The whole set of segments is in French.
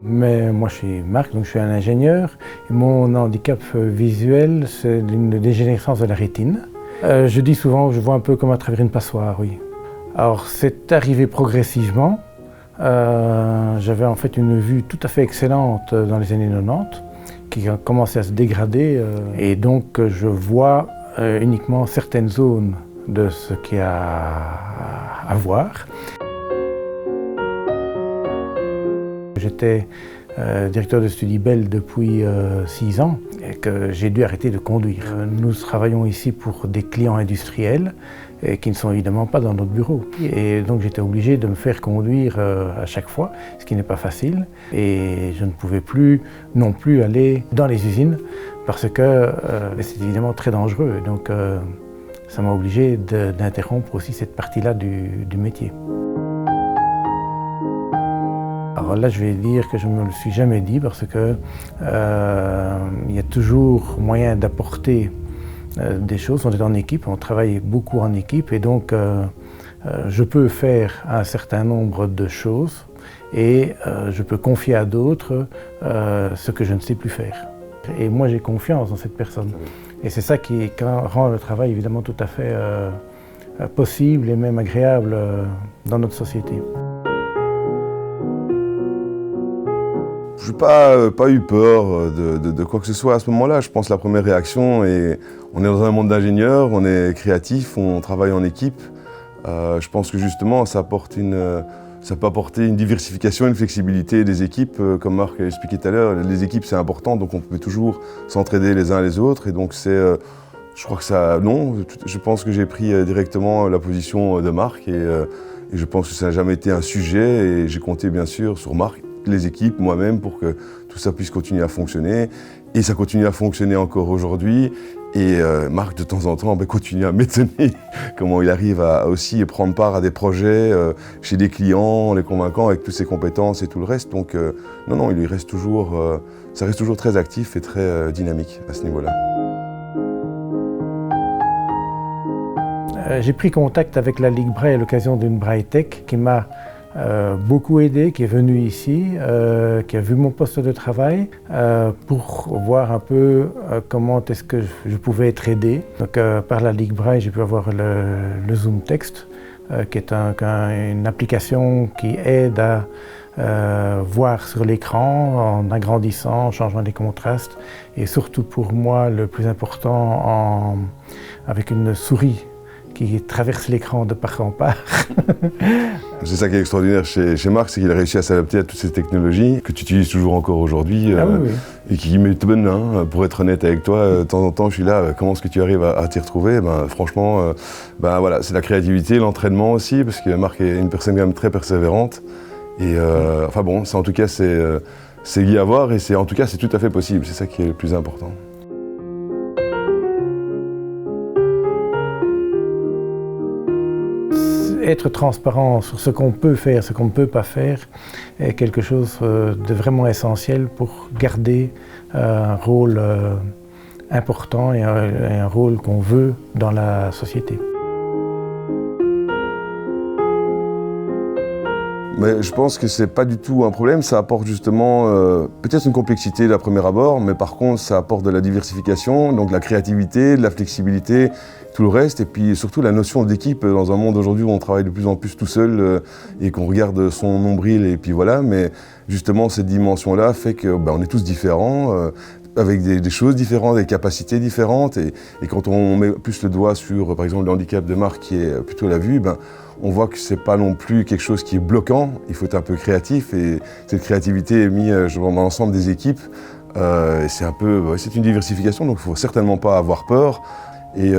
Mais moi je suis Marc, donc je suis un ingénieur. Et mon handicap visuel, c'est une dégénérescence de la rétine. Je dis souvent que je vois un peu comme à travers une passoire, oui. Alors c'est arrivé progressivement. J'avais en fait une vue tout à fait excellente dans les années 90, qui a commencé à se dégrader. Et donc je vois uniquement certaines zones de ce qu'il y a à voir. J'étais directeur de Study Bell depuis 6 ans et que j'ai dû arrêter de conduire. Nous travaillons ici pour des clients industriels et qui ne sont évidemment pas dans notre bureau. Et donc j'étais obligé de me faire conduire à chaque fois, ce qui n'est pas facile. Et je ne pouvais plus non plus aller dans les usines parce que c'est évidemment très dangereux. Donc ça m'a obligé d'interrompre aussi cette partie-là du métier. Alors là, je vais dire que je ne me le suis jamais dit parce que il y a toujours moyen d'apporter des choses. On est en équipe, on travaille beaucoup en équipe et donc je peux faire un certain nombre de choses et je peux confier à d'autres ce que je ne sais plus faire. Et moi, j'ai confiance dans cette personne. Et c'est ça qui rend le travail évidemment tout à fait possible et même agréable dans notre société. Je n'ai pas eu peur de quoi que ce soit à ce moment-là. Je pense que la première réaction est on est dans un monde d'ingénieurs, on est créatif, on travaille en équipe. Je pense que justement ça peut apporter une diversification, une flexibilité des équipes. Comme Marc a expliqué tout à l'heure, les équipes c'est important, donc on peut toujours s'entraider les uns les autres. Et donc je crois que ça, non, je pense que j'ai pris directement la position de Marc et je pense que ça n'a jamais été un sujet et j'ai compté bien sûr sur Marc, les équipes, moi-même, pour que tout ça puisse continuer à fonctionner. Et ça continue à fonctionner encore aujourd'hui. Et Marc, de temps en temps, continue à m'étonner comment il arrive à aussi prendre part à des projets chez des clients, en les convainquant avec toutes ses compétences et tout le reste. Donc non, il reste toujours, ça reste toujours très actif et très dynamique à ce niveau-là. J'ai pris contact avec la Ligue Braille à l'occasion d'une Braille Tech qui m'a beaucoup aidé, qui est venu ici, qui a vu mon poste de travail pour voir un peu comment est-ce que je pouvais être aidé. Donc, par la Ligue Braille, j'ai pu avoir le Zoom Text, qui est une application qui aide à voir sur l'écran en agrandissant, en changeant les contrastes et surtout pour moi le plus important avec une souris qui traverse l'écran de part en part. C'est ça qui est extraordinaire chez Marc, c'est qu'il a réussi à s'adapter à toutes ces technologies que tu utilises toujours encore aujourd'hui oui. Et qui m'étonnent, hein, pour être honnête avec toi. De temps en temps, je suis là, comment est-ce que tu arrives à t'y retrouver? Franchement, voilà, c'est la créativité, l'entraînement aussi, parce que Marc est une personne quand même très persévérante. Et enfin bon, en tout cas, c'est lié à voir et en tout cas, c'est tout à fait possible. C'est ça qui est le plus important. Être transparent sur ce qu'on peut faire, ce qu'on ne peut pas faire, est quelque chose de vraiment essentiel pour garder un rôle important et un rôle qu'on veut dans la société. Mais je pense que c'est pas du tout un problème, ça apporte justement peut-être une complexité à premier abord, mais par contre ça apporte de la diversification, donc de la créativité, de la flexibilité, tout le reste, et puis surtout la notion d'équipe dans un monde aujourd'hui où on travaille de plus en plus tout seul et qu'on regarde son nombril et puis voilà, mais justement cette dimension-là fait que on est tous différents, avec des choses différentes, des capacités différentes, et quand on met plus le doigt sur par exemple le handicap de Marc qui est plutôt la vue, on voit que c'est pas non plus quelque chose qui est bloquant, il faut être un peu créatif et cette créativité est mise dans l'ensemble des équipes. C'est une diversification, donc il ne faut certainement pas avoir peur et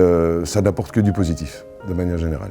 ça n'apporte que du positif de manière générale.